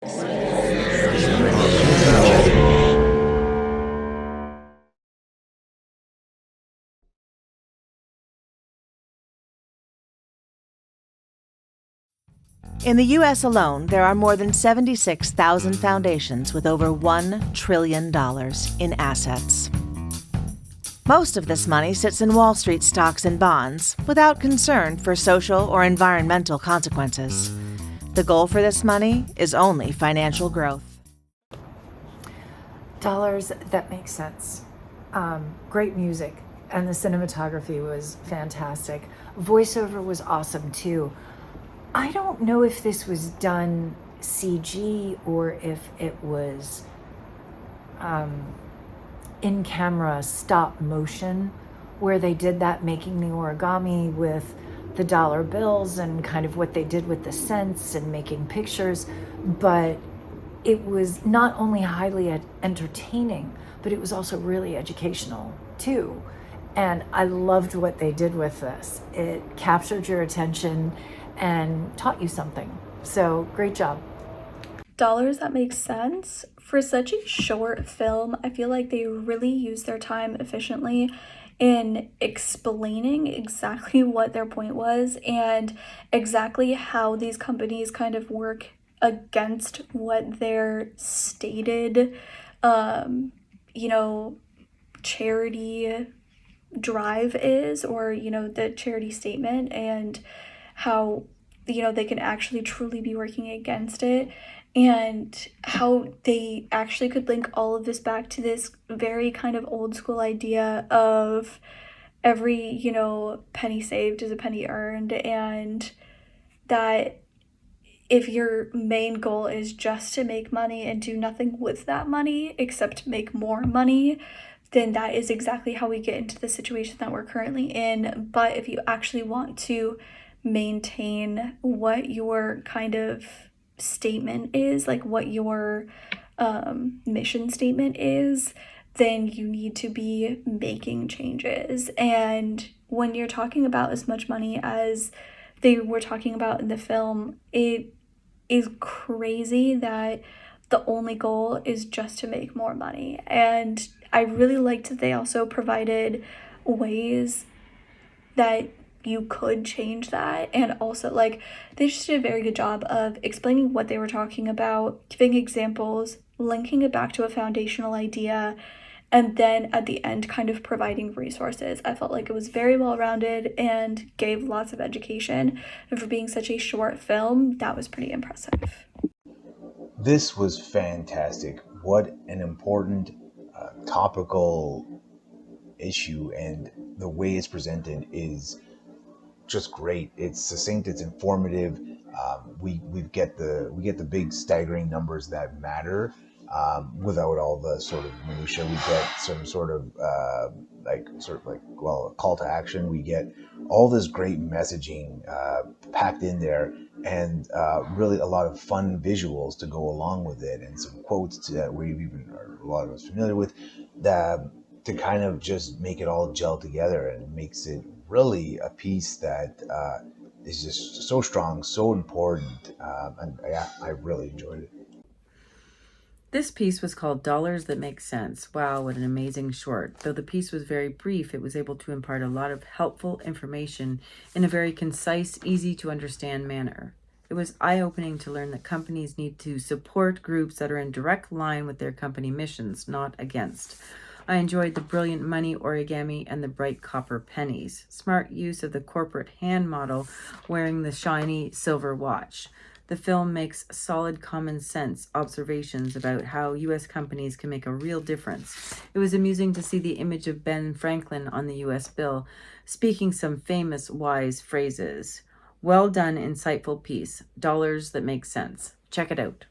In the U.S. alone, there are more than 76,000 foundations with over $1 trillion in assets. Most of this money sits in Wall Street stocks and bonds, without concern for social or environmental consequences. The goal for this money is only financial growth. Dollars that make sense. Great music, and the cinematography was fantastic. Voiceover was awesome too. I don't know if this was done CG or if it was in camera stop motion, where they did that, making the origami with the dollar bills and kind of what they did with the cents and making pictures. But it was not only highly entertaining, but it was also really educational too. And I loved what they did with this. It captured your attention and taught you something. So great job. Dollars that make sense. For such a short film, I feel like they really used their time efficiently in explaining exactly what their point was and exactly how these companies kind of work against what their stated, charity drive is, or, the charity statement, and how, they can actually truly be working against it, and how they actually could link all of this back to this very kind of old school idea of every, penny saved is a penny earned, and that if your main goal is just to make money and do nothing with that money except make more money, then that is exactly how we get into the situation that we're currently in. But if you actually want to maintain what your kind of statement is, like what your mission statement is, then you need to be making changes. And when you're talking about as much money as they were talking about in the film, it is crazy that the only goal is just to make more money. And I really liked that they also provided ways that you could change that, and also like they just did a very good job of explaining what they were talking about, giving examples, linking it back to a foundational idea, and then at the end kind of providing resources. I felt like it was very well rounded and gave lots of education, and for being such a short film, that was pretty impressive. This was fantastic. What an important topical issue, and the way it's presented is just great. It's succinct. It's informative. We get the big staggering numbers that matter, without all the sort of minutia. We get some sort of a call to action. We get all this great messaging packed in there, and really a lot of fun visuals to go along with it, and some quotes that we even are a lot of us familiar with, that to kind of just make it all gel together, and makes it really a piece that is just so strong, so important, and yeah, I really enjoyed it. This piece was called Dollars That Make Sense. Wow, what an amazing short. Though the piece was very brief, it was able to impart a lot of helpful information in a very concise, easy to understand manner. It was eye-opening to learn that companies need to support groups that are in direct line with their company missions, not against. I enjoyed the brilliant money origami and the bright copper pennies. Smart use of the corporate hand model wearing the shiny silver watch. The film makes solid common sense observations about how U.S. companies can make a real difference. It was amusing to see the image of Ben Franklin on the U.S. bill, speaking some famous wise phrases. Well done, insightful piece. Dollars that make sense. Check it out.